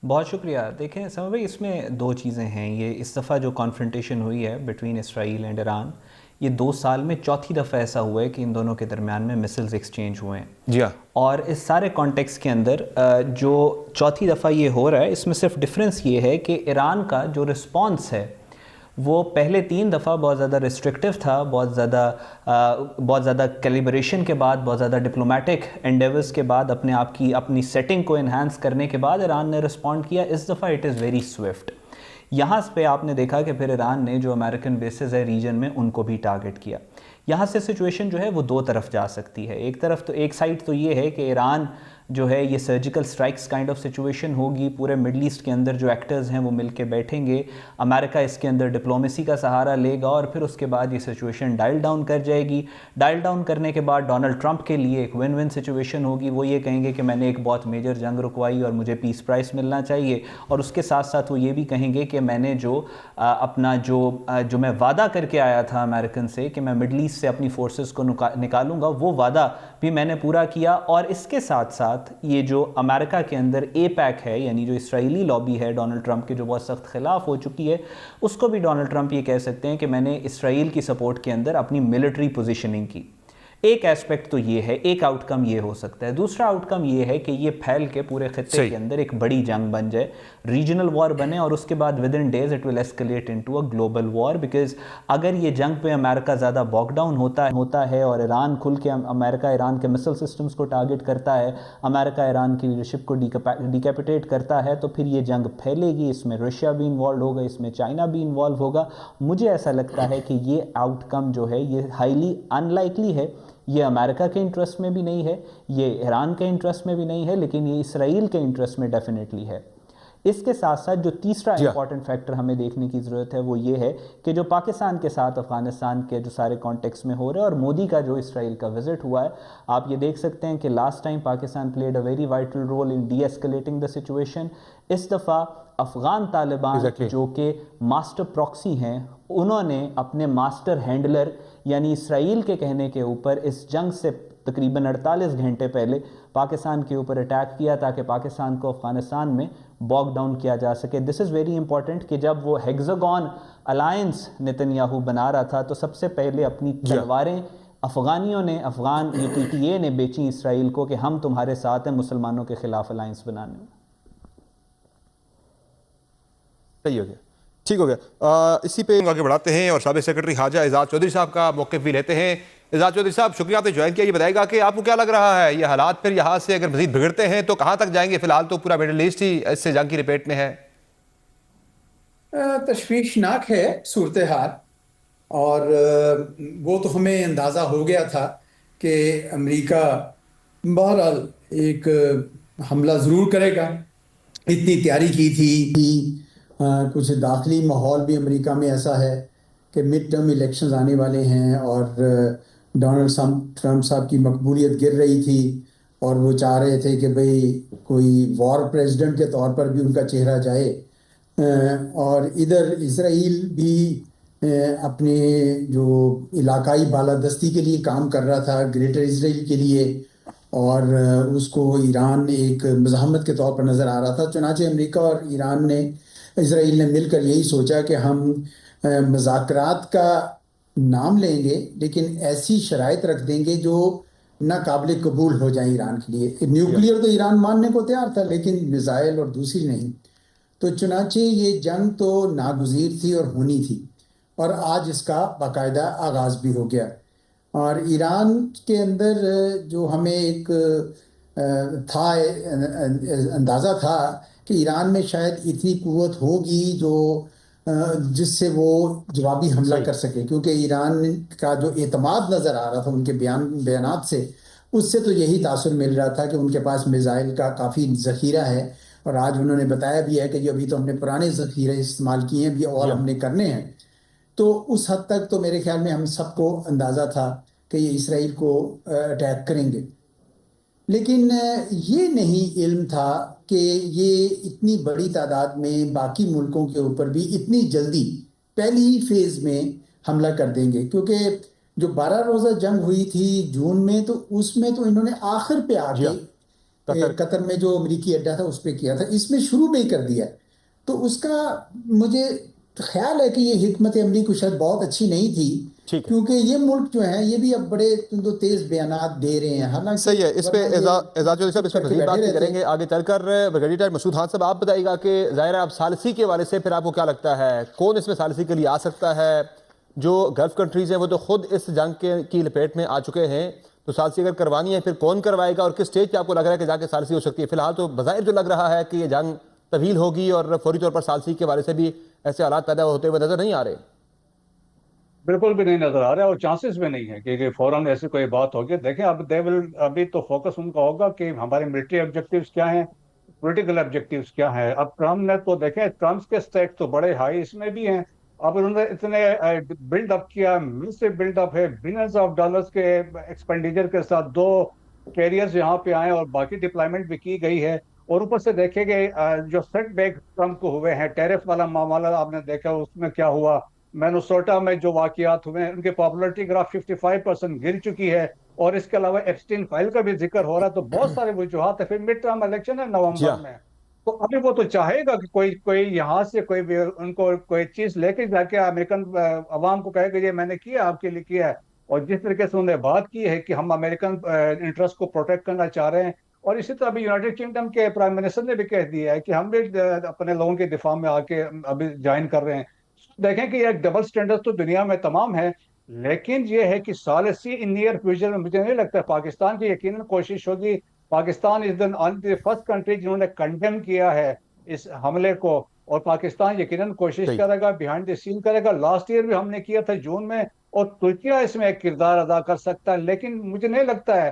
Speaker 5: بہت شکریہ. دیکھیں سمر بھائی، اس میں دو چیزیں ہیں. یہ اس دفعہ جو کانفرنٹیشن ہوئی ہے بٹوین اسرائیل اینڈ ایران، یہ 2 سال میں چوتھی دفعہ ایسا ہوا ہے کہ ان دونوں کے درمیان میں مسلز ایکسچینج ہوئے ہیں.
Speaker 1: جی ہاں.
Speaker 5: اور اس سارے کانٹیکس کے اندر جو چوتھی دفعہ یہ ہو رہا ہے، اس میں صرف ڈفرینس یہ ہے کہ ایران کا جو رسپانس ہے وہ پہلے 3 دفعہ بہت زیادہ ریسٹرکٹیو تھا، بہت زیادہ کیلیبریشن کے بعد، بہت زیادہ ڈپلومیٹک انڈیورز کے بعد، اپنی سیٹنگ کو انہانس کرنے کے بعد ایران نے رسپونڈ کیا. اس دفعہ اٹ از ویری سوئفٹ. یہاں پہ آپ نے دیکھا کہ پھر ایران نے جو امریکن بیسز ہے ریجن میں ان کو بھی ٹارگٹ کیا. یہاں سے سچویشن جو ہے وہ 2 طرف جا سکتی ہے. ایک سائڈ تو یہ ہے کہ ایران جو ہے یہ surgical strikes kind of situation ہوگی، پورے مڈل ایسٹ کے اندر جو ایکٹرز ہیں وہ مل کے بیٹھیں گے، امریکہ اس کے اندر ڈپلومیسی کا سہارا لے گا اور پھر اس کے بعد یہ سچویشن ڈائل ڈاؤن کر جائے گی. ڈائل ڈاؤن کرنے کے بعد ڈونلڈ ٹرمپ کے لیے ایک ون ون سچویشن ہوگی. وہ یہ کہیں گے کہ میں نے ایک بہت میجر جنگ رکوائی اور مجھے پیس پرائز ملنا چاہیے، اور اس کے ساتھ ساتھ وہ یہ بھی کہیں گے کہ میں نے اپنا جو میں وعدہ کر کے آیا تھا امریکن سے کہ میں مڈل ایسٹ سے اپنی فورسز کو نکالوں گا، وہ وعدہ بھی میں نے پورا کیا. اور اس کے ساتھ ساتھ یہ جو امریکہ کے اندر اے پیک ہے، یعنی جو اسرائیلی لابی ہے ڈونلڈ ٹرمپ کے جو بہت سخت خلاف ہو چکی ہے، اس کو بھی ڈونلڈ ٹرمپ یہ کہہ سکتے ہیں کہ میں نے اسرائیل کی سپورٹ کے اندر اپنی ملٹری پوزیشننگ کی. ایک ایسپیکٹ تو یہ ہے، ایک آؤٹ کم یہ ہو سکتا ہے. دوسرا آؤٹ کم یہ ہے کہ یہ پھیل کے پورے خطے کے اندر ایک بڑی جنگ بن جائے، ریجنل وار بنے، اور اس کے بعد within days it will escalate into a global war. Because اگر یہ جنگ پہ امریکہ زیادہ باک ڈاؤن ہوتا ہے اور ایران کھل کے امریکہ ایران کے مسل سسٹمز کو ٹارگٹ کرتا ہے، امریکہ ایران کی لیڈرشپ کو ڈیکیپیٹیٹ کرتا ہے، تو پھر یہ جنگ پھیلے گی. اس میں رشیا بھی انوالو ہوگا، اس میں چائنا بھی انوالو ہوگا. مجھے ایسا لگتا ہے کہ یہ آؤٹ کم جو ہے یہ ہائیلی ان لائکلی ہے. یہ امریکہ کے انٹرسٹ میں بھی نہیں ہے، یہ ایران کے انٹرسٹ میں بھی نہیں ہے، لیکن یہ اسرائیل کے انٹرسٹ میں ڈیفینیٹلی ہے. اس کے ساتھ ساتھ جو تیسرا امپورٹنٹ فیکٹر ہمیں دیکھنے کی ضرورت ہے وہ یہ ہے کہ جو پاکستان کے ساتھ افغانستان کے جو سارے کانٹیکس میں ہو رہے ہیں اور مودی کا جو اسرائیل کا وزٹ ہوا ہے، آپ یہ دیکھ سکتے ہیں کہ last time Pakistan played a very vital role in de-escalating the situation. اس دفعہ افغان طالبان جو کہ ماسٹر پراکسی ہیں، انہوں نے اپنے ماسٹر ہینڈلر یعنی اسرائیل کے کہنے کے اوپر اس جنگ سے تقریباً 48 گھنٹے پہلے پاکستان کے اوپر اٹیک کیا تاکہ پاکستان کو افغانستان میں باگ ڈاؤن کیا جا سکے. دس از ویری امپورٹنٹ کہ جب وہ ہیگزاگون الائنس نتن یاہو بنا رہا تھا تو سب سے پہلے اپنی تلواریں افغانیوں نے، افغان پی ٹی اے نے بیچی اسرائیل کو کہ ہم تمہارے ساتھ ہیں مسلمانوں کے خلاف الائنس بنانے میں.
Speaker 1: صحیح ہو گیا، ٹھیک ہو گیا. اسی پہ آگے بڑھاتے ہیں اور سابق سیکرٹری خارجہ اعزاز چودھری صاحب کا موقف بھی لیتے ہیں. اعزاز چودھری صاحب، شکریہ آپ نے جوائن کیا. یہ بتائے گا کہ آپ کو کیا لگ رہا ہے، یہ حالات پھر یہاں سے اگر مزید بگڑتے ہیں تو کہاں تک جائیں گے؟ فی الحال تو پورا مڈل ایسٹ ہی اس سے جنگ کی لپیٹ میں ہے.
Speaker 6: تشویشناک ہے صورتحال، اور وہ تو ہمیں اندازہ ہو گیا تھا کہ امریکہ بہرحال ایک حملہ ضرور کرے گا. اتنی تیاری کی تھی. کچھ داخلی ماحول بھی امریکہ میں ایسا ہے کہ مڈ ٹرم الیکشنز آنے والے ہیں اور ڈونلڈ ٹرمپ صاحب کی مقبولیت گر رہی تھی اور وہ چاہ رہے تھے کہ بھئی کوئی وار پریزیڈنٹ کے طور پر بھی ان کا چہرہ جائے. اور ادھر اسرائیل بھی اپنے جو علاقائی بالادستی کے لیے کام کر رہا تھا، گریٹر اسرائیل کے لیے، اور اس کو ایران ایک مزاحمت کے طور پر نظر آ رہا تھا. چنانچہ امریکہ اور ایران نے، اسرائیل نے مل کر یہی سوچا کہ ہم مذاکرات کا نام لیں گے لیکن ایسی شرائط رکھ دیں گے جو ناقابل قبول ہو جائیں ایران کے لیے. نیوکلیئر تو ایران ماننے کو تیار تھا لیکن میزائل اور دوسری نہیں. تو چنانچہ یہ جنگ تو ناگزیر تھی اور ہونی تھی، اور آج اس کا باقاعدہ آغاز بھی ہو گیا. اور ایران کے اندر جو ہمیں ایک تھا اندازہ تھا کہ ایران میں شاید اتنی قوت ہوگی جو جس سے وہ جوابی حملہ کر سکے، کیونکہ ایران کا جو اعتماد نظر آ رہا تھا ان کے بیانات سے، اس سے تو یہی تاثر مل رہا تھا کہ ان کے پاس میزائل کا کافی ذخیرہ ہے. اور آج انہوں نے بتایا بھی ہے کہ ابھی تو ہم نے پرانے ذخیرے استعمال کیے ہیں بھی اور ہم نے کرنے ہیں. تو اس حد تک تو میرے خیال میں ہم سب کو اندازہ تھا کہ یہ اسرائیل کو اٹیک کریں گے، لیکن یہ نہیں علم تھا کہ یہ اتنی بڑی تعداد میں باقی ملکوں کے اوپر بھی اتنی جلدی پہلی ہی فیز میں حملہ کر دیں گے. کیونکہ جو 12 روزہ جنگ ہوئی تھی جون میں، تو اس میں تو انہوں نے آخر پہ آ کے قطر میں جو امریکی اڈا تھا اس پہ کیا تھا، اس میں شروع میں ہی کر دیا. تو اس کا مجھے خیال ہے کہ یہ حکمت عملی کو شاید بہت اچھی نہیں تھی، کیونکہ یہ ملک جو ہیں یہ بھی اب بڑے تیز بیانات دے رہے ہیں. حالانکہ
Speaker 1: صحیح ہے. اس پہ اعزاز چودھری صاحب اس پہ مزید بات کریں گے آگے چل کر. بریگیڈیئر مسعود خان صاحب، آپ بتائیے گا کہ ظاہر ہے اب ثالثی کے حوالے سے پھر آپ کو کیا لگتا ہے کون اس میں ثالثی کے لیے آ سکتا ہے؟ جو گلف کنٹریز ہیں وہ تو خود اس جنگ کی لپیٹ میں آ چکے ہیں، تو ثالثی اگر کروانی ہے پھر کون کروائے گا اور کس سٹیج پہ آپ کو لگ رہا ہے کہ جا کے ثالثی ہو سکتی ہے؟ فی الحال تو بظاہر جو لگ رہا ہے کہ یہ جنگ طویل ہوگی اور فوری طور پر ثالثی کے حوالے سے بھی ایسے حالات پیدا ہوتے ہوئے نظر نہیں آ رہے.
Speaker 3: بالکل بھی نہیں نظر آ رہا ہے اور چانسز بھی نہیں ہے کہ فوراً ایسی کوئی بات ہوگی. دیکھیں ابھی تو فوکس ان کا ہوگا کہ ہمارے ملٹری آبجیکٹیوز کیا ہیں، پولیٹیکل آبجیکٹیوز کیا ہیں. اب ٹرمپ نے تو دیکھیں، ٹرمپ کے سٹیک تو بڑے ہائی اس میں بھی ہیں. اب انہوں نے اتنے بلڈ اپ کیا، ملٹری بلڈ اپ ہے، بلینز آف ڈالرز کے ایکسپینڈیچر کے ساتھ 2 کیریئرز یہاں پہ آئے اور باقی ڈپلائمنٹ بھی کی گئی ہے. اور اوپر سے دیکھیں کہ جو سیٹ بیک ٹرمپ کو ہوئے ہیں، ٹیرف والا معاملہ آپ نے دیکھا اس میں کیا ہوا، مینوسوٹا میں جو واقعات ہوئے ہیں، ان کے پاپولرٹی گراف 55% گر چکی ہے. اور اس کے علاوہ ایپسٹین فائل کا بھی ذکر ہو رہا ہے. تو بہت سارے وجوہات ہیں. پھر مڈ ٹرم الیکشن ہے نومبر میں، تو ابھی وہ تو چاہے گا کہ کوئی یہاں سے کوئی بھی ان کو کوئی چیز لے کے جا کے امریکن عوام کو کہے کہ یہ میں نے کیا، آپ کے لیے کیا ہے. اور جس طریقے سے انہوں نے بات کی ہے کہ ہم امریکن انٹرسٹ کو پروٹیکٹ کرنا چاہ رہے ہیں. اور اسی طرح ابھی یونائٹڈ کنگڈم کے پرائم منسٹر نے بھی کہہ دیا ہے کہ ہم بھی اپنے لوگوں کے دفاع میں آ کے ابھی جوائن کر رہے ہیں. دیکھیں کہ ایک ڈبل سٹینڈرڈ تو دنیا میں تمام ہے، لیکن یہ ہے کہ ثالثی ان نیئر فیوچر میں مجھے نہیں لگتا. پاکستان کی یقیناً کوشش ہوگی. پاکستان از دی فرسٹ کنٹری جنہوں نے کنڈیم کیا ہے اس حملے کو، اور پاکستان یقیناً کوشش کرے گا، بیہائنڈ دی سین کرے گا. لاسٹ ایئر بھی ہم نے کیا تھا جون میں، اور ترکیہ اس میں ایک کردار ادا کر سکتا ہے. لیکن مجھے نہیں لگتا ہے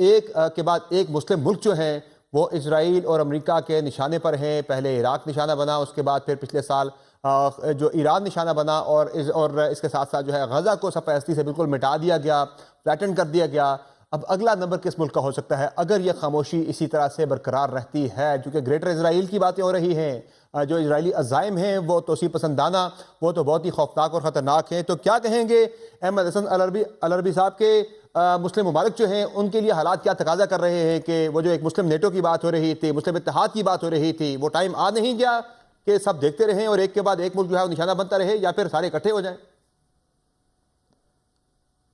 Speaker 1: ایک کے بعد ایک مسلم ملک جو ہیں وہ اسرائیل اور امریکہ کے نشانے پر ہیں. پہلے عراق نشانہ بنا, اس کے بعد پھر پچھلے سال جو ایران نشانہ بنا, اور اس کے ساتھ ساتھ جو ہے غزہ کو صفحہ ہستی سے بالکل مٹا دیا گیا, فلیٹن کر دیا گیا. اب اگلا نمبر کس ملک کا ہو سکتا ہے اگر یہ خاموشی اسی طرح سے برقرار رہتی ہے؟ کیونکہ گریٹر اسرائیل کی باتیں ہو رہی ہیں, جو اسرائیلی عزائم ہیں وہ توسیع پسندانہ, وہ تو بہت ہی خوفناک اور خطرناک ہیں. تو کیا کہیں گے احمد حسن العربی صاحب کے مسلم ممالک جو ہیں ان کے لیے حالات کیا تقاضا کر رہے ہیں کہ وہ جو ایک مسلم نیٹو کی بات ہو رہی تھی, مسلم اتحاد کی بات ہو رہی تھی, وہ ٹائم آ نہیں گیا کہ سب دیکھتے رہیں اور ایک کے بعد ایک ملک جو ہے وہ نشانہ بنتا رہے, یا پھر سارے اکٹھے ہو جائیں؟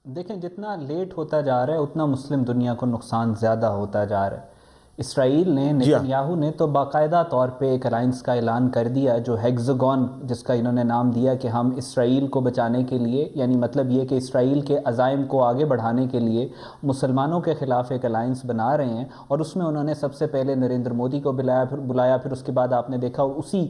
Speaker 5: دیکھیں جتنا لیٹ ہوتا جا رہا ہے اتنا مسلم دنیا کو نقصان زیادہ ہوتا جا رہا ہے. اسرائیل نے, نیتن نے تو باقاعدہ طور پہ ایک الائنس کا اعلان کر دیا, جو ہیگزاگون جس کا انہوں نے نام دیا کہ ہم اسرائیل کو بچانے کے لیے, یعنی مطلب یہ کہ اسرائیل کے عزائم کو آگے بڑھانے کے لیے مسلمانوں کے خلاف ایک الائنس بنا رہے ہیں. اور اس میں انہوں نے سب سے پہلے نریندر مودی کو بلایا, پھر اس کے بعد آپ نے دیکھا اسی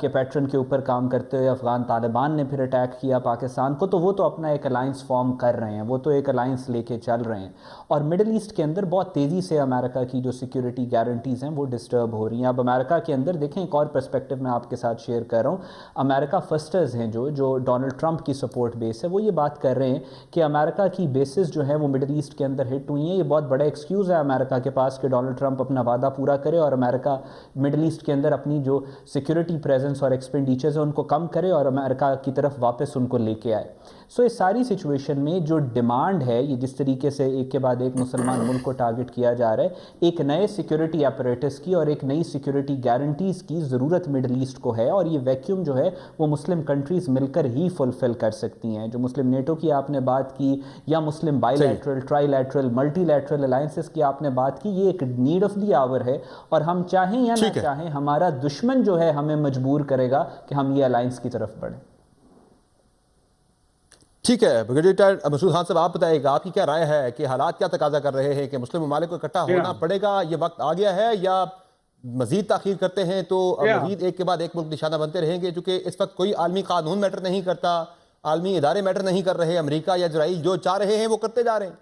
Speaker 5: کے پیٹرن کے اوپر کام کرتے ہوئے افغان طالبان نے پھر اٹیک کیا پاکستان کو. تو وہ تو اپنا ایک الائنس فارم کر رہے ہیں, وہ تو ایک الائنس لے کے چل رہے ہیں. اور مڈل ایسٹ کے اندر بہت تیزی سے امریکہ کی جو سیکیورٹی گارنٹیز ہیں وہ ڈسٹرب ہو رہی ہیں. اب امریکہ کے اندر دیکھیں ایک اور پرسپیکٹو میں آپ کے ساتھ شیئر کر رہا ہوں. امریکہ فرسٹرز ہیں جو ڈونلڈ ٹرمپ کی سپورٹ بیس ہے, وہ یہ بات کر رہے ہیں کہ امریکہ کی بیسز جو ہیں وہ مڈل ایسٹ کے اندر ہٹ ہوئی ہیں. یہ بہت بڑا ایکسکیوز ہے امریکہ کے پاس کہ ڈونلڈ ٹرمپ اپنا وعدہ پورا کرے اور امریکہ مڈل ایسٹ کے اندر اپنی جو سیکیورٹی پریزنس اور ایکسپینڈیچرز ہیں ان کو کم کرے اور امریکہ کی طرف واپس ان کو لے کے آئے. سو اس ساری سچویشن میں جو ڈیمانڈ ہے, یہ جس طریقے سے ایک کے بعد ایک مسلمان ملک کو ٹارگٹ کیا جا رہا ہے, ایک نئے سیکیورٹی اپریٹس کی اور ایک نئی سیکیورٹی گارنٹیز کی ضرورت مڈل ایسٹ کو ہے. اور یہ ویکیوم جو ہے وہ مسلم کنٹریز مل کر ہی فلفل کر سکتی ہیں. جو مسلم نیٹو کی آپ نے بات کی, یا مسلم by lateral, try lateral, multi lateral alliances کی آپ نے بات کی, یہ ایک نیڈ آف دی آور ہے. اور ہم چاہیں یا نہ چاہیں ہمارا دشمن جو ہے ہمیں مجبور کرے گا کہ ہم یہ الائنس کی طرف بڑھیں.
Speaker 1: ٹھیک ہے بریگیڈیئر مسعود خان صاحب, آپ بتائیے گا آپ کی کیا رائے ہے کہ حالات کیا تقاضا کر رہے ہیں کہ مسلم ممالک کو اکٹھا ہونا پڑے گا, یہ وقت آ گیا ہے, یا مزید تاخیر کرتے ہیں تو مزید ایک کے بعد ایک ملک نشانہ بنتے رہیں گے؟ چونکہ اس وقت کوئی عالمی قانون میٹر نہیں کرتا, عالمی ادارے میٹر نہیں کر رہے, امریکہ یا اسرائیل جو چاہ رہے ہیں وہ کرتے جا رہے ہیں.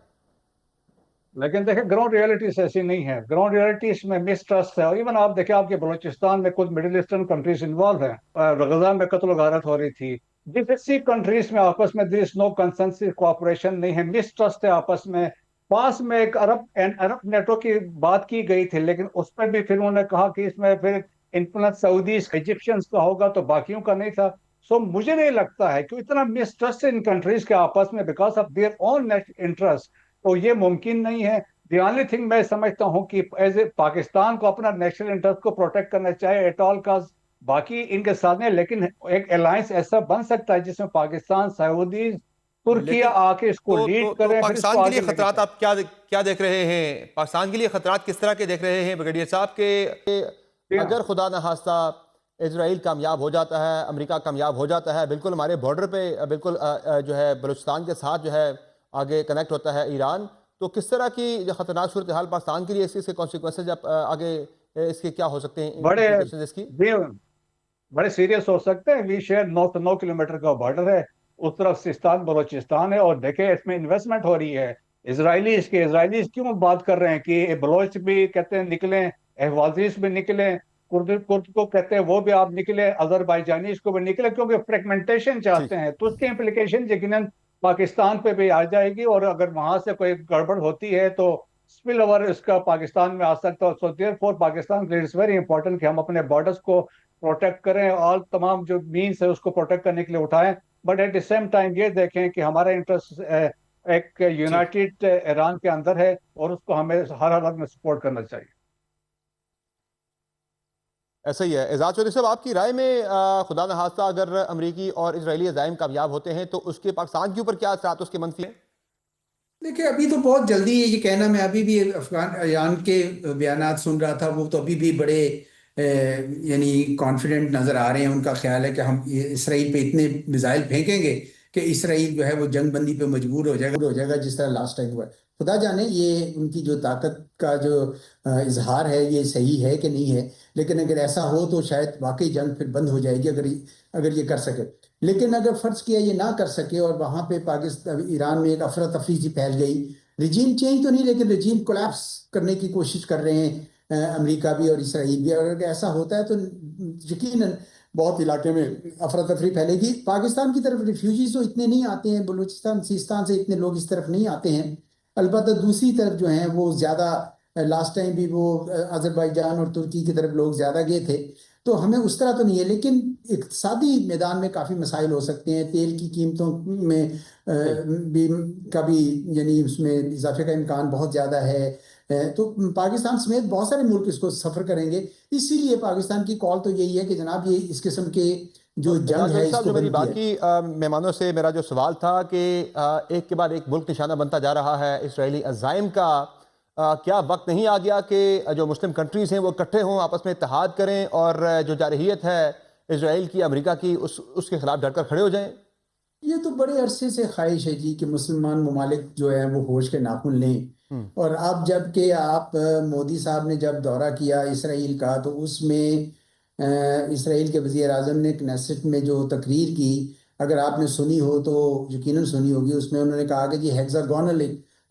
Speaker 3: لیکن دیکھیں گراؤنڈ ریئلٹیز ایسی نہیں ہے. گراؤنڈ ریئلٹیز میں مسٹرسٹ ہے. ایون آپ دیکھیں آپ کے بلوچستان میں کچھ مڈل ایسٹرن کنٹریز انوالو ہیں, غزہ میں قتل و غارت ہو رہی تھی. جس کنٹریز میں آپس میں there is no consensus, cooperation نہیں ہے, مسٹرسٹ ہے آپس میں. پاس میں ایک عرب نیٹو کی بات کی گئی تھی, لیکن اس میں بھی پھر انہوں نے کہا کہ اس میں پھر انفلوئنس سعودیز ایجپشنز کا ہوگا تو باقیوں کا نہیں تھا. سو مجھے نہیں لگتا ہے کہ اتنا مسٹرسٹ ان کنٹریز کے آپس میں because of their own interest, تو یہ ممکن نہیں ہے. دی اونلی تھنگ میں سمجھتا ہوں کہ ایز اے پاکستان کو اپنا نیشنل انٹرسٹ کو پروٹیکٹ کرنا چاہیے ایٹ آل کاسٹ, باقی ان کے ساتھ نہیں, لیکن ایک الائنس ایسا بن سکتا ہے جس میں پاکستان, سعودی, ترکیہ آ کے اس کو لیڈ کریں.
Speaker 1: پاکستان کے لیے خطرات آپ کیا دیکھ رہے ہیں؟ پاکستان کے لیے خطرات کس طرح کے دیکھ رہے ہیں بریگیڈیئر صاحب کہ اگر خدا نخواستہ اسرائیل کامیاب ہو جاتا ہے, امریکہ کامیاب ہو جاتا ہے, بالکل ہمارے بارڈر پہ بالکل جو ہے بلوچستان کے ساتھ جو ہے آگے کنیکٹ ہوتا ہے ایران, تو کس طرح کی خطرناک صورتحال پاکستان کے لیے, اس کے کانسیکوینسز آگے اس کے کیا ہو سکتے ہیں؟
Speaker 3: بڑے سیریس ہو سکتے ہیں. وی شیئر 9 کلومیٹر کا بارڈر ہے, اس طرف سیستان بلوچستان ہے, اور دیکھیں اس میں انویسٹمنٹ ہو رہی ہے. اسرائیلیز کیوں بات کر رہے ہیں کہ بلوچ بھی کہتے ہیں نکلیں, احوازیز بھی نکلیں, کرد کو کہتے ہیں وہ بھی آپ نکلیں, آذربائیجانیز کو بھی نکلیں, کیونکہ فریگمنٹیشن چاہتے ہیں. تو اس کے امپلیکیشن یقیناً پاکستان پہ بھی آ جائے گی, اور اگر وہاں سے کوئی گڑبڑ ہوتی ہے تو اسپل اوور اس کا پاکستان میں آ سکتا ہے. So therefore Pakistan it's very important کہ ہم اپنے بارڈرز کو پروٹیکٹ کریں, اور تمام جو مینس ہے اس کو پروٹیکٹ کرنے کے لیے اٹھائیں. But at the same time یہ دیکھیں کہ ہمارا انٹرسٹ ایک یونائٹڈ ایران کے اندر ہے, اور اس کو ہمیں ہر حالت میں سپورٹ کرنا چاہیے.
Speaker 1: ایسا ہی ہے. اعزاز چودھری صاحب, آپ کی رائے میں خدا نخواستہ اگر امریکی اور اسرائیلی عزائم کامیاب ہوتے ہیں تو اس کے پاکستان کے اوپر کیا اثرات اس کے منفی ہیں؟
Speaker 6: دیکھیں ابھی تو بہت جلدی ہے یہ کہنا. میں ابھی بھی افغان ایران کے بیانات سن رہا تھا, وہ تو ابھی بھی بڑے یعنی کانفیڈنٹ نظر آ رہے ہیں. ان کا خیال ہے کہ ہم اسرائیل پہ اتنے میزائل پھینکیں گے کہ اسرائیل جو ہے وہ جنگ بندی پہ مجبور ہو جائے گا جس طرح لاسٹ ٹائم ہوا ہے. خدا جانے یہ ان کی جو طاقت کا جو اظہار ہے یہ صحیح ہے کہ نہیں ہے, لیکن اگر ایسا ہو تو شاید واقعی جنگ پھر بند ہو جائے گی اگر یہ کر سکے. لیکن اگر فرض کیا یہ نہ کر سکے اور وہاں پہ پاکستان ایران میں ایک افراتفری سی پھیل گئی رجیم چینج تو نہیں لیکن رجیم کولیپس کرنے کی کوشش کر رہے ہیں امریکہ بھی اور اسرائیل بھی. اور اگر ایسا ہوتا ہے تو یقیناً بہت علاقے میں افراتفری پھیلے گی. پاکستان کی طرف ریفیوجیز تو اتنے نہیں آتے ہیں, بلوچستان سیستان سے اتنے لوگ اس طرف نہیں آتے ہیں. البتہ دوسری طرف جو ہیں وہ زیادہ, لاسٹ ٹائم بھی وہ آذربائیجان اور ترکی کی طرف لوگ زیادہ گئے تھے, تو ہمیں اس طرح تو نہیں ہے. لیکن اقتصادی میدان میں کافی مسائل ہو سکتے ہیں. تیل کی قیمتوں میں بھی کبھی یعنی اس میں اضافے کا امکان بہت زیادہ ہے. تو پاکستان سمیت بہت سارے ملک اس کو سفر کریں گے. اسی لیے پاکستان کی کال تو یہی ہے کہ جناب یہ اس قسم کے جو جنگ ہے اس کو
Speaker 1: میری باقی مہمانوں سے میرا جو سوال تھا کہ ایک کے بعد ایک ملک نشانہ بنتا جا رہا ہے اسرائیلی عزائم کا, کیا وقت نہیں آ گیا کہ جو مسلم کنٹریز ہیں وہ اکٹھے ہوں, آپس میں اتحاد کریں اور جو جارحیت ہے اسرائیل کی, امریکہ کی, اس کے خلاف ڈٹ کر کھڑے ہو جائیں؟
Speaker 6: یہ تو بڑے عرصے سے خواہش ہے جی کہ مسلمان ممالک جو ہے وہ ہوش کے ناخن لیں. اور اب جب کہ آپ مودی صاحب نے جب دورہ کیا اسرائیل کا, تو اس میں اسرائیل کے وزیر اعظم نے کنیسٹ میں جو تقریر کی, اگر آپ نے سنی ہو تو یقیناً سنی ہوگی, اس میں انہوں نے کہا کہ جی ہیگزاگونل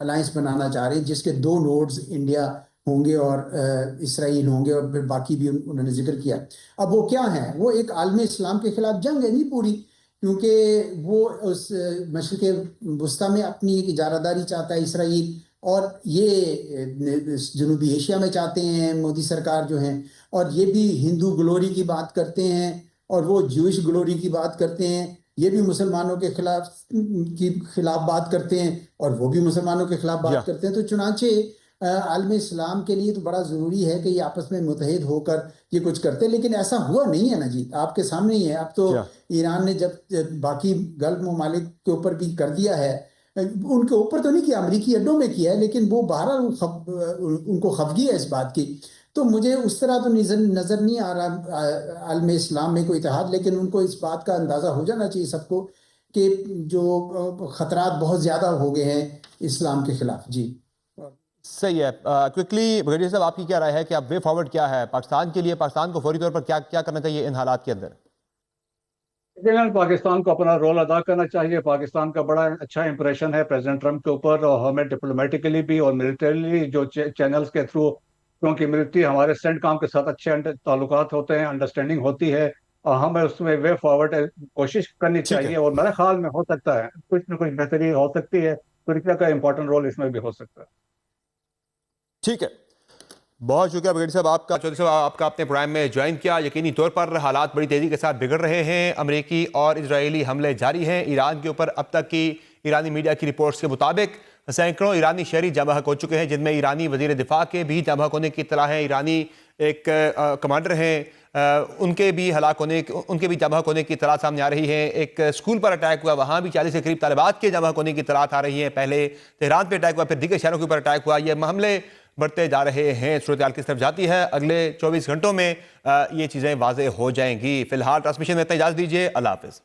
Speaker 6: الائنس بنانا چاہ رہے ہیں جس کے 2 نوڈز انڈیا ہوں گے اور اسرائیل ہوں گے, اور پھر باقی بھی انہوں نے ذکر کیا. اب وہ کیا ہیں, وہ ایک عالم اسلام کے خلاف جنگ ہے نہیں پوری, کیونکہ وہ اس مشرق وسطیٰ میں اپنی اجارہ داری چاہتا ہے اسرائیل, اور یہ جنوبی ایشیا میں چاہتے ہیں مودی سرکار جو ہیں, اور یہ بھی ہندو گلوری کی بات کرتے ہیں اور وہ جوئش گلوری کی بات کرتے ہیں. یہ بھی مسلمانوں کے خلاف بات کرتے ہیں اور وہ بھی مسلمانوں کے خلاف بات کرتے ہیں. تو چنانچہ عالم اسلام کے لیے تو بڑا ضروری ہے کہ یہ آپس میں متحد ہو کر یہ کچھ کرتے ہیں. لیکن ایسا ہوا نہیں ہے نا جی, آپ کے سامنے ہی ہے. اب تو ایران نے جب باقی گلف ممالک کے اوپر بھی کر دیا ہے, ان کے اوپر تو نہیں کیا, امریکی اڈوں میں کیا ہے, لیکن وہ بہرحال ان کو خفگی ہے اس بات کی. تو مجھے اس طرح تو نظر نہیں آ رہا عالم اسلام میں کوئی اتحاد, لیکن ان کو اس بات کا اندازہ ہو جانا چاہیے سب کو کہ جو خطرات بہت زیادہ ہو گئے ہیں اسلام کے خلاف. جی
Speaker 1: صحیح ہے. کوئکلی بریگیڈیئر صاحب, آپ کی کیا رائے ہے کہ اب وے فارورڈ کیا ہے پاکستان کے لیے, پاکستان کو فوری طور پر کیا کرنا چاہیے ان حالات کے اندر؟
Speaker 3: پاکستان کو اپنا رول ادا کرنا چاہیے. پاکستان کا بڑا اچھا امپریشن ہے پریزیڈنٹ ٹرمپ کے اوپر, اور ہمیں ڈپلومیٹیکلی بھی اور ملٹریلی جو چینلز کے تھرو, کیونکہ ملٹری ہمارے سینٹ کام کے ساتھ اچھے تعلقات ہوتے ہیں, انڈرسٹینڈنگ ہوتی ہے, اور ہمیں اس میں وے فارورڈ کوشش کرنی چاہیے. اور میرے خیال میں ہو سکتا ہے کچھ نہ کچھ بہتری ہو سکتی ہے. ترکیہ کا امپورٹنٹ رول اس میں بھی ہو سکتا ہے.
Speaker 1: ٹھیک ہے, بہت شکریہ بریگیڈیئر صاحب آپ کا. چودھری صاحب آپ کا اپنے پروگرام میں جوائن کیا. یقینی طور پر حالات بڑی تیزی کے ساتھ بگڑ رہے ہیں, امریکی اور اسرائیلی حملے جاری ہیں ایران کے اوپر. اب تک کی ایرانی میڈیا کی رپورٹس کے مطابق سینکڑوں ایرانی شہری جاں بحق ہو چکے ہیں, جن میں ایرانی وزیر دفاع کے بھی جاں بحق ہونے کی اطلاع ہے. ایرانی ایک کمانڈر ہیں, ان کے بھی جاں بحق ہونے کی اطلاعات سامنے آ رہی ہیں. ایک اسکول پر اٹیک ہوا, وہاں بھی 40 کے قریب طالبات کے جاں بحق ہونے کی اطلاعات آ رہی ہیں. پہلے تہران پہ اٹیک ہوا, پھر دیگر شہروں کے اوپر اٹیک ہوا. یہ حملے بڑھتے جا رہے ہیں. صورتحال کس طرف جاتی ہے اگلے 24 گھنٹوں میں یہ چیزیں واضح ہو جائیں گی. فی الحال ٹرانسمیشن میں اتنا اجازت دیجیے. اللہ حافظ.